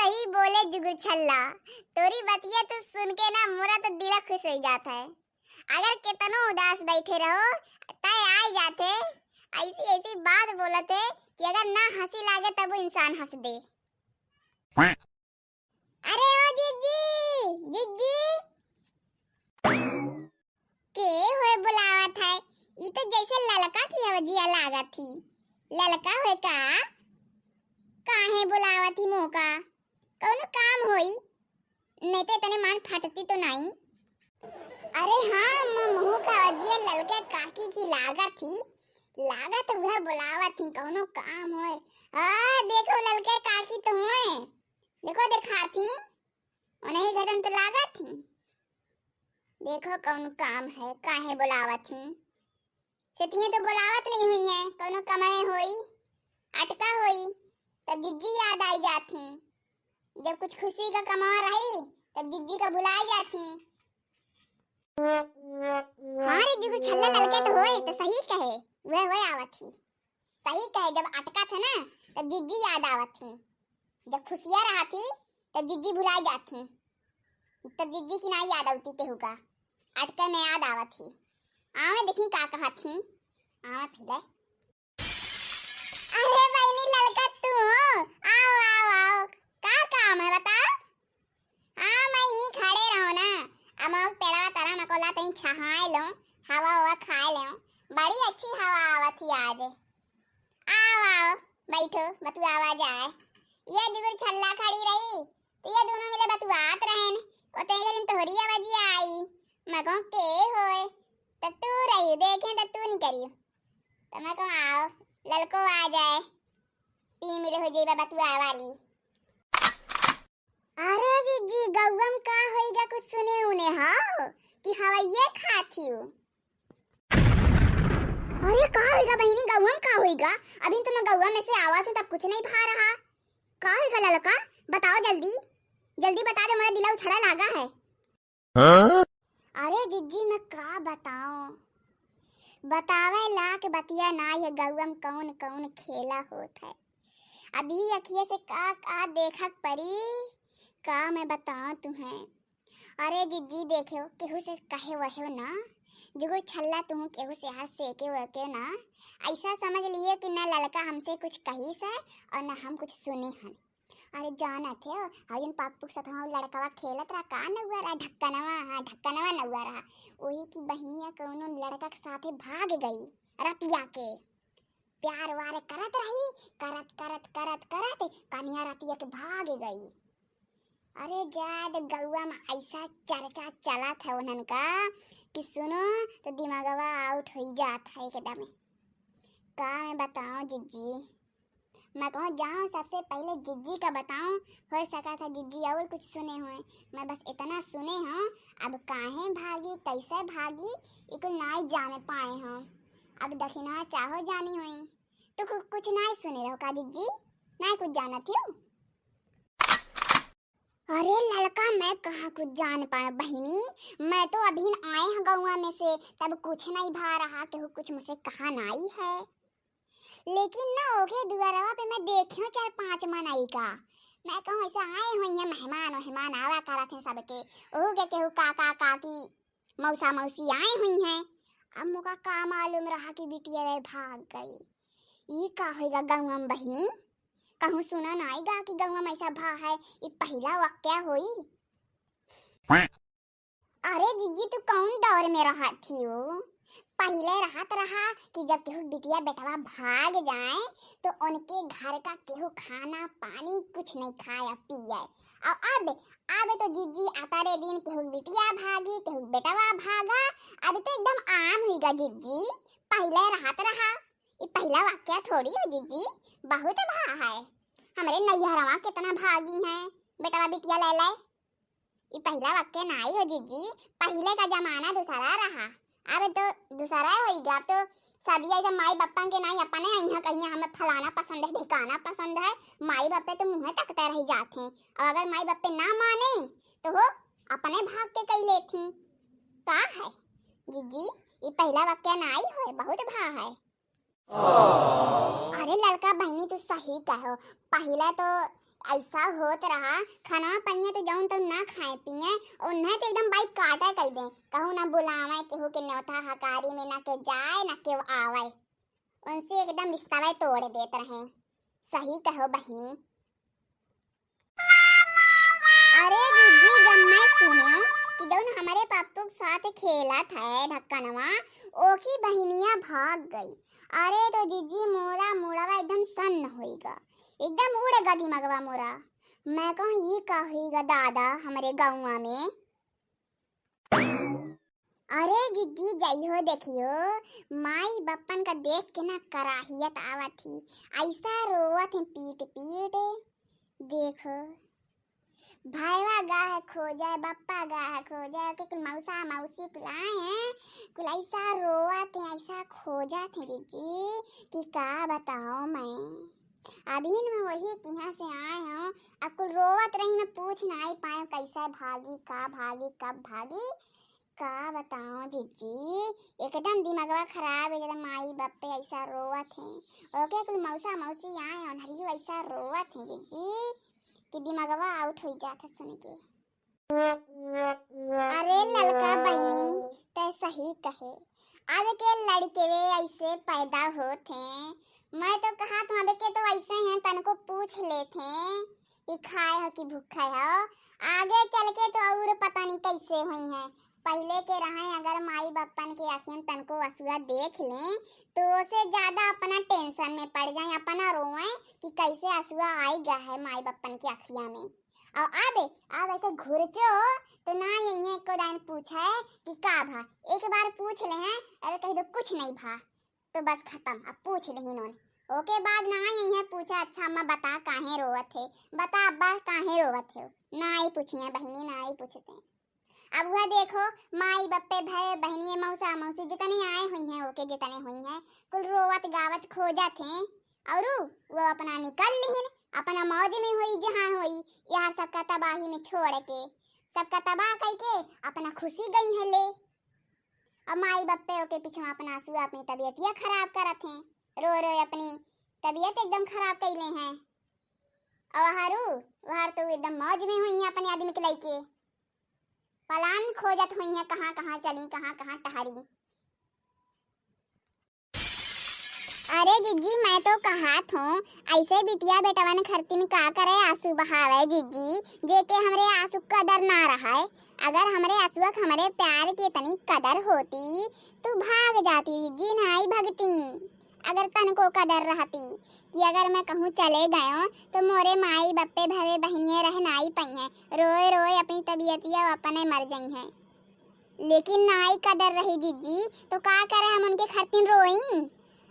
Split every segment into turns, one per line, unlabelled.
सही बोले जुगुर छल्ला। तोरी बतिया तो सुन के ना मोरा तो दिल खुश हो जाता है। अगर कितनो उदास बैठे रहो तय आ जाते ऐसी ऐसी बात बोलते कि अगर ना हंसी लागे तब वो इंसान हंस दे। अरे ओ जिज्जी जिज्जी के होए बुलावत है। ई तो जैसे ललका की हवजिया लागत थी। ललका होए का काहे बुलावत ही मोका? कौनो काम होई नहीं तो तने मान फटती तो नहीं। अरे हाँ मुंह का हवजिया ललके काकी की लागत थी। लागत उधर बुलावत थी कौनो काम होए। देखो ललके काकी तो होए। देखो देखा थी उन्हीं घरन तो लागत थी। देखो कौन काम है काहे बुलावत थी। सेतिये तो बुलावत नहीं हुई है कौनो कमाए होई अटका होई तब जिज्जी याद आई जाती। जब कुछ खुशी का कमा रही तब जिज्जी का भुला जाती। हाँ रे जुगु छल्ला ललके तो होए तो सही कहे वह आवत थी। सही कहे जब अटका था ना तब जिज्जी याद आवत थी। जब खुशियां रहा थी तब जिज्जी भुला जाती। तब जिज्जी की ना याद आती केहू का अटके में याद आवत थी। आवे देखी का कहा थी आवा फिले। अरे बहनी ललका तू आओ आओ आओ का काम है बता। हाँ मैं ही खड़े रहो ना अब पेड़ा तारा मकोला तई छहाए लो हवा हवा खाए लो। बड़ी अच्छी हवा आवत थी आज। आओ आओ बैठो बतू आवाज आए। ये जुगुर छल्ला खड़ी रही तो ये दोनों मिले बतुआत रहेन ओते घरिन तोहरी आवाज आई। मैं कहूं के होए तब तू रही देखे तब तू नहीं करियो तो मैं कहूं आओ ललको आ जाए तीन मिले हो जाइबा बतुआ वाली। अरे जीजी गौवम का होइगा कुछ सुने उने हां कि हवा ये खाती हूं। अरे का होइगा बहनी गौवम का होइगा? अभी तो मैं गौवा में से आवा था तब कुछ नहीं भा रहा। का होइगा ललका बताओ जल्दी जल्दी बता दे मेरा दिल उछड़ा लागा है। हाँ? अरे जिज्जी मैं का बताऊं बतावे ला के बतिया ना ये गौवम कौन कौन खेला होत है। अभी अखिए से का देखक परी का मैं बताऊं तुम्हें। अरे जिज्जी देखो केहू से कहे वहे ना जुगुर छल्ला तुम केहू से हाथ सेके वके ना ऐसा समझ लिए कि ना लड़का हमसे कुछ कही से और ना हम कुछ सुने हन। अरे जाना थे हजन पाप्पू के साथ हम लड़का खेलत रहा का नउआ रहा ढक्कनवा नउआ रहा वही की बहनिया कौनो लड़का के साथे भाग गई रतिया के प्यार वारे करत रही करत करत करत करत कन्या रतिया के भाग गई। अरे जाद गौवा में ऐसा चर्चा चला था उन्हन का कि सुनो तो दिमागवा आउट हो जात है एकदम। का मैं बताऊं जिज्जी मैं कहूँ जाऊँ सबसे पहले जिज्जी का बताऊँ हो सका था जिज्जी और कुछ सुने हुए मैं बस इतना सुने हूँ। अब काहे भागी कैसे भागी इको ना जाने पाए हूँ। अब दखिना चाहो जानी हुई तो कुछ ना सुने रहो का जिज्जी ना कुछ जाना थी। अरे लड़का मैं कहाँ कुछ जान पाया बहनी मैं तो अभी आए हैं गौवा में से तब कुछ नहीं भा रहा कि कुछ मुझसे कहा नहीं है। लेकिन ना ओके दुआरवा पे मैं देखियो 4-5 मनाई का मैं कहूँ ऐसा आए हुई है मेहमान आवा करत हैं सबके ओहू के केहू काका काकी मौसा मौसी आए हुई हैं। अब मुका का मालूम रहा कि बिटिया वे भाग गई। ई का होगा गौवा में बहनी कहूँ सुना नाईगा कि गौवा में ऐसा भा है ये पहला वाक्या होई। अरे जीजी तू कौन दौर में रहा थी वो पहले राहत रहा कि जब केहू बिटिया बेटवा भाग जाए तो उनके घर का केहू खाना पानी कुछ नहीं खाया पिया। और अब तो जिज्जी आता रे दिन केहू बिटिया भागी केहू बेटवा भागा अब तो एकदम आम होगा जिज्जी। पहले राहत रहा ये पहला वाक्य थोड़ी हो जिज्जी बहुत भा है। हमारे नैहरवा कितना भागी हैं बेटवा बिटिया ले ले ये पहला वाक्य नहीं हो जिज्जी। पहले का जमाना दूसरा रहा अब तो दूसरा होगा। तो सभी ऐसा माई बापा के नहीं अपने यहाँ कहीं हमें फलाना पसंद है ढिकाना पसंद है माई बापे तो मुँह तकते रह जाते हैं। और अगर माई बापे ना माने तो हो अपने भाग के कई लेती का है जीजी ये पहला वाक्य नहीं हो बहुत भा है। अरे लड़का बहनी तो सही कहो पहले तो ऐसा होत रहा खाना पनिया तो जाऊं तब ना खाए पिए और नहीं तो एकदम बाइक काटा कह दे कहूँ ना बुलावे केहू के न्योता हकारी में ना के जाए ना के आवे उनसे एकदम रिश्ता तोड़ देते रहे। सही कहो बहनी। अरे दीदी जब मैं सुनियो कि जौन हमारे पापू के साथ खेला था ढक्कनवा ओकी बहनिया भाग गई। अरे तो जीजी मोरा मुड़ावा एकदम सन्न होइगा एकदम उड़ेगा दिमागवा मोरा। मैं कहूँ ये का होइगा दादा हमारे गाँव में। अरे जीजी जाइयो देखियो माई बप्पन का देख के ना कराहियत आवत थी ऐसा रोवत है पीट पीट। देखो भाईवा गा है खोजा बप्पा गा है खोजा के कुल मौसा मौसी कुलाए हैं कुल ऐसा रोवत है ऐसा खोजा थे दीदी कि का बताओ मैं। अभी मैं वही यहाँ से आए हूँ अब कुल रोवत रही मैं पूछ ना आई पाए कैसा भागी का भागी कब भागी का बताओ जीजी एकदम दिमागवा खराब है एकदम माई बप्पे ऐसा रोवत है ओके कुल मौसा मौसी आए और हरियो ऐसा रोवत है जीजी कि दिमागवा आउट हो जाता सुन के। अरे ललका बहनी ते सही कहे अब के लड़के वे ऐसे पैदा होते मैं तो कहा तुम अब के तो ऐसे हैं तन को पूछ लेते कि खाए हो कि भूखा हो आगे चल के तो और पता नहीं कैसे हुई है। पहले के रहे अगर माई बप्पन के आँखें तन को असुआ देख लें तो उसे ज्यादा अपना टेंशन में पड़ जाए अपना रोए कि कैसे असुआ आई गया है माई बप्पन की आँखिया में। और अब ऐसे घुरचो तो ना यही को दान पूछा है कि का भा एक बार पूछ ले हैं अरे कह दो कुछ नहीं भा तो बस खत्म अब पूछ ले इन्होंने ओके बाद ना यही पूछा अच्छा अम्मा बता काहे रोवत है बता अब्बा काहे रोवत है ना ही पूछिए बहनी ना ही पूछते। अब वह देखो माई बप्पे भाई बहनी मौसा मौसी जितने आए हुई हैं ओके जितने हुई हैं कुल रोवत गावत खोजा थे और वो अपना निकल लिहिन अपना मौज में हुई जहाँ हुई यार सबका तबाही में छोड़ के सबका तबाह करके अपना खुशी गई है ले। अब माई बप्पे के पीछे अपना आंसू अपनी तबीयत ये खराब करत हैं रो रो अपनी तबीयत एकदम खराब कर ले हैं और वहार तो एकदम मौज में हुई है अपने आदमी के लइके पलान खोजत हुई है कहाँ कहाँ चली कहाँ कहाँ टहरी। अरे जीजी मैं तो कहा हूँ ऐसे बिटिया बेटवन खरतीन का करे आंसू बहावे जीजी जे के हमरे आंसू कदर ना रहा है अगर हमरे आंसू हमारे प्यार की इतनी कदर होती तो भाग जाती जीजी नहीं भगती अगर तन को कदर रहती कि अगर मैं कहूँ चले गए तो मोरे माई बप्पे भवे बहनियाँ रह नाई पई हैं रोए रोए अपनी तबीयतिया अपने मर गई हैं लेकिन नाई कदर रही जीजी तो का करे हम उनके खरतीन रोई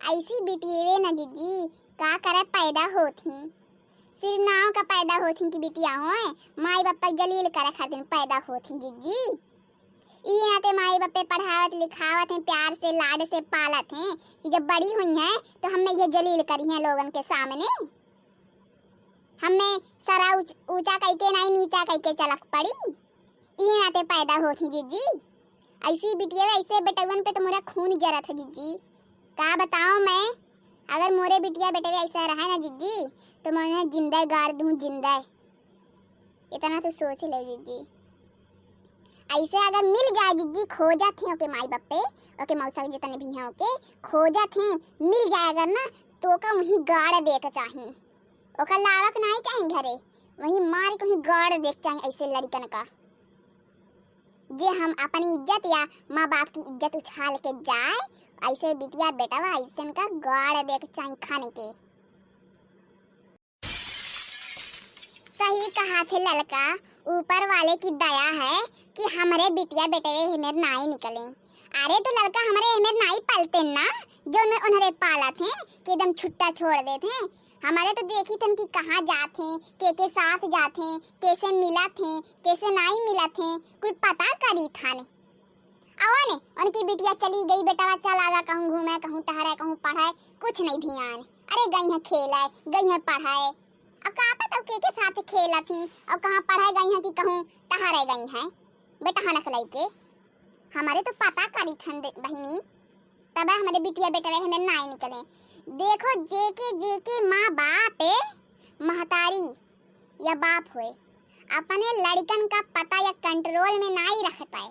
ऐसी बिटिये ना जीजी का करे पैदा होती सिर्फ नाव का पैदा होती की बिटिया हो माई बप्पा जलील करे खरतीन पैदा होती जीजी ये आते माई बप्पे पढ़ावत लिखावत हैं प्यार से लाड से पालत हैं कि जब बड़ी हुई हैं तो हमने ये जलील करी हैं लोगन के सामने हमें सरा ऊंचा करके नहीं नीचा करके चलक पड़ी ये आते पैदा होती जीजी ऐसी बिटिया ऐसे बेटवन पे तो मेरा खून जरत है जीजी का बताऊं मैं अगर मोरे बिटिया बेटे ऐसा रहा ना जीजी तो मैं जिंदा गाड़ दूं जिंदा इतना तो सोच ले जीजी ऐसे अगर मिल जाए जीजी खोजा थे ओके माई बप्पे ओके मौसा जितने भी हैं ओके खोजा थे मिल जाए अगर ना तो का वही गाड़ देख चाहे ओका लावक नहीं चाहे घरे वही मार के वही गाड़ देख चाहे ऐसे लड़कन का जे हम अपनी इज्जत या माँ बाप की इज्जत उछाल के जाए ऐसे बिटिया बेटा ऐसे का गाड़ देख चाहे खाने के। सही कहा थे ललका ऊपर वाले की दया है कि हमारे बिटिया बेटे हेमेर नाई निकले। अरे तो लड़का हमारे हेमेर नाई पलते ना जो मैं उन्हें पाला थे कि एकदम छुट्टा छोड़ देते हमारे तो देखी थे कि कहाँ जाते के साथ जाते कैसे मिला थे कैसे नाई मिला थे कुछ पता करी था ने आओ ने उनकी बिटिया चली गई बेटा चला गया कहूँ घूमे कहूँ टहरे कहूँ पढ़ाए कुछ नहीं ध्यान अरे गई है खेला गई है पढ़ाए अब कहाँ पता के साथ खेला थी और कहाँ पढ़ाई गई हैं कि कहूँ टहरे गई हैं बेटा हनक लाई के हमारे तो पता करी थन बहिनी तब हमारे बिटिया बेटा हमें नाई निकले। देखो जेके माँ बाप महतारी या बाप होए अपने लड़कन का पता या कंट्रोल में ना ही रख पाए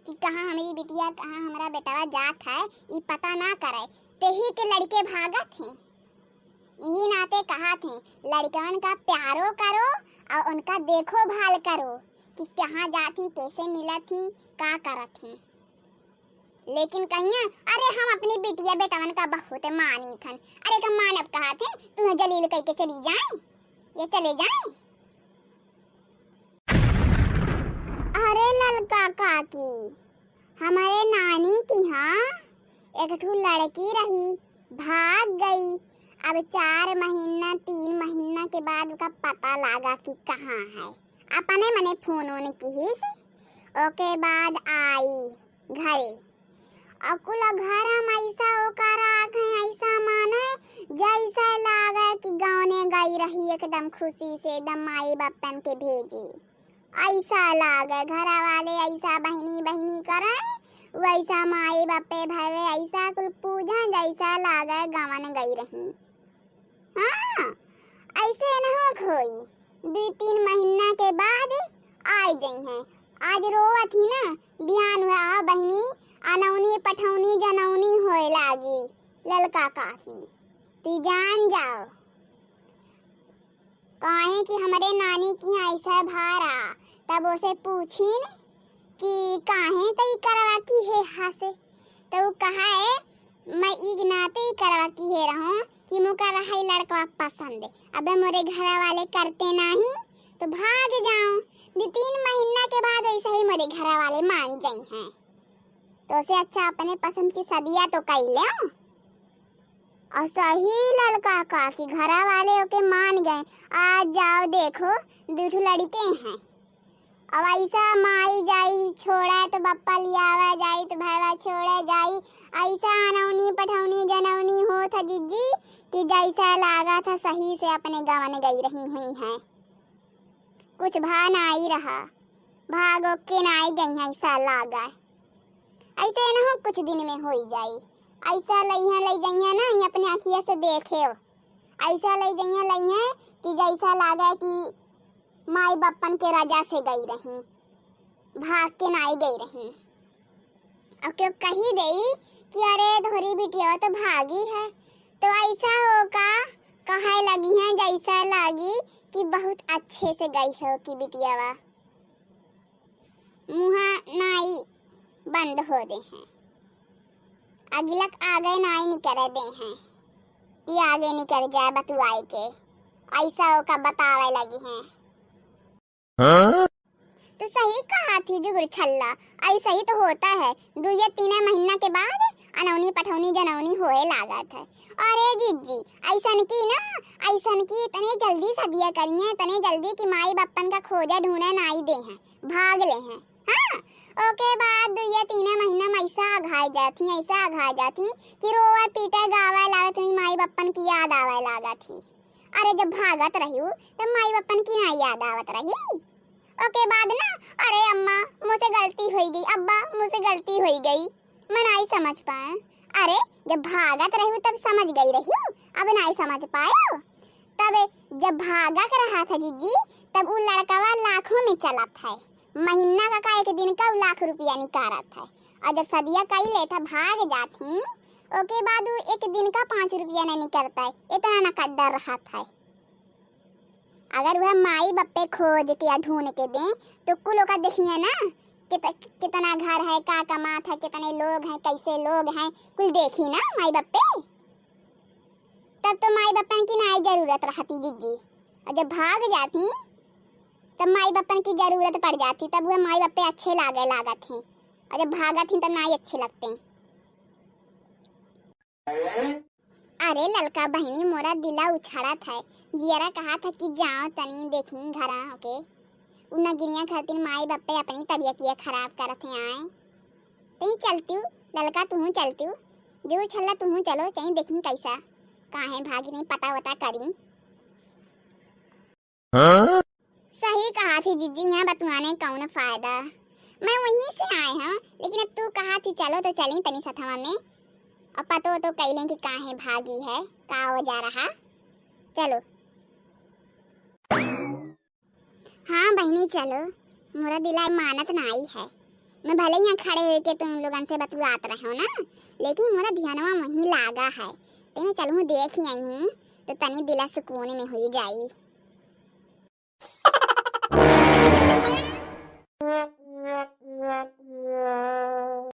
कि कहाँ हमारी बिटिया कहाँ हमारा बेटावा जात है ये पता ना करे तेही के लड़के भागत हैं। यही नाते कहा थे लड़कन का प्यारो करो और उनका देखो भाल करो कि कहाँ जाती कैसे मिला थी का करत थी। लेकिन कहिया अरे हम अपनी बिटिया बेटवन का बहुत मानी थन। अरे का मानव कहा थे तुम्हें जलील कह के चली जाए ये चले जाए। अरे ललका काकी हमारे नानी की हाँ एक ठू लड़की रही भाग गई। अब 4 महीना 3 महीना के बाद उसका पता लगा कि कहाँ है। अपने मने फोन होने की ही से ओके बाद आई घरे अकुला घर हम ऐसा ओकर आँख है ऐसा माने जैसा लागे कि गाँव ने गई रही एकदम खुशी से एकदम माई बापन के भेजी ऐसा लागे। घर वाले ऐसा बहनी बहनी करे वैसा माई बापे भावे ऐसा कुल पूजा जैसा लागे गाँव गई रही। हाँ ऐसे न हो खोई 2-3 महीना के बाद आई गई हैं। आज रोवत ही ना बिहान हुआ बहनी अनौनी पठौनी जनौनी होए लागी ललका काकी ती जान जाओ कहे कि हमारे नानी की ऐसा भारा तब उसे पूछी न कि काहे तई करवा की है हासे तो कहा है मैं इग नाते ही करवा की है रहूं कि मुका रहा लड़का पसंद है। अबे मोरे घर वाले करते नहीं तो भाग जाऊं। 2-3 महीना के बाद ऐसे ही मोरे घर वाले मान जाए हैं तो से अच्छा अपने पसंद की सदिया तो कर ले। और सही ललका का कि घर वाले ओके मान गए। आज जाओ देखो 2 लड़के हैं अब ऐसा माई जाई छोड़ा तो बप्पा लियावा जाई तो भाईवा छोड़े जाई ऐसा अनौनी पठौनी जनौनी हो था जिज्जी कि जैसा लागा था सही से अपने गाँव में गई रही हुई हैं। कुछ भा ना आई रहा भागो के ना आई गई हैं ऐसा लागा। ऐसे न हो कुछ दिन में हो ही जाई ऐसा लई जाइए ना अपने आँखिया से देखे हो ऐसा लई जाइए कि जैसा लागा कि माई बप्पन के राजा से गई रही भाग के नाई गई रही। और क्यों कही गई कि अरे धोरी बिटिया तो भागी है तो ऐसा होगा कहे लगी है जैसा लगी कि बहुत अच्छे से गई है कि बिटियावा मुहा नाई बंद हो दे हैं अगलक आगे नाई निकल दे हैं कि आगे निकल जाए बतुआई के ऐसा होगा बतावे लगी हैं। हाँ? तो सही कहा थी जुगुर छल्ला ऐसा ही तो होता है 2-3 महीना के बाद अनौनी पठौनी जनौनी होए लागत है। अरे जिज्जी ऐसन की ना ऐसन की इतने जल्दी सदिया करिए इतने जल्दी कि माई बप्पन का खोजा ढूंढे नाई दे हैं भाग ले हैं। हाँ ओके बाद 2-3 महीना में ऐसा आघाई जाती कि रोवा पीटा गावा लागत नहीं माई बप्पन की याद आवे लागत थी। अरे जब भागत रही तब माई बप्पन की ना याद आवत रही। ओके बाद ना अरे अम्मा मुझसे गलती हो गई अब्बा मुझसे गलती हो गई मैं नहीं समझ पाए। अरे जब भागत रही तब समझ गई रही अब नहीं समझ पाए। तब जब भागत रहा था जीजी तब वो लड़कावा लाखों में चला था महीना का एक दिन का 1 लाख रुपया निकालत है और जब सदिया कई लेता भाग जाती ओके बाद एक दिन का 5 रुपया नहीं निकलता है इतना न कद्दर रहा था। अगर वह माई बप्पे खोज के ढूंढ के दें तो कुल का देखिए ना कितना घर है का कमात है कितने लोग हैं कैसे लोग हैं कुल देखी ना माई बप्पे तब तो माई बप्पन की ना जरूरत रहती जिज्जी। और जब भाग जाती तब माई बप्पन की जरूरत पड़ जाती तब वह माई बप्पे अच्छे लागत हैं और जब भागत थी तब ना ही अच्छे लगते हैं। अरे ललका बहनी मोरा दिला उछाड़ा था जियरा कहा था कि जाओ तनी देखी घर होके उन गिनिया खातिर माई बप्पे अपनी तबीयत ये खराब करत हैं आए तही चलती ललका तुहू चलती जो छल्ला तुहू चलो तही देखी कैसा काहे भागी नहीं पता वता करी। हाँ? सही कहा थी जिज्जी यहाँ बतुआने कौन फायदा मैं वहीं से आए हाँ लेकिन अब तू कहा थी चलो तो चली तनी सथवा में और पतो तो कैलें कि काहे भागी है का हो जा रहा चलो। हाँ बहनी चलो, मोरा दिला मानत नहीं है। मैं भले यहाँ खड़े होके तुम लोगन से बतुआत रहो ना, लेकिन मोरा ध्यानवा वहीं लागा है। तो मैं चलूँ देख ही आई हूँ, तो तनी दिला सुकून में हुई जाई।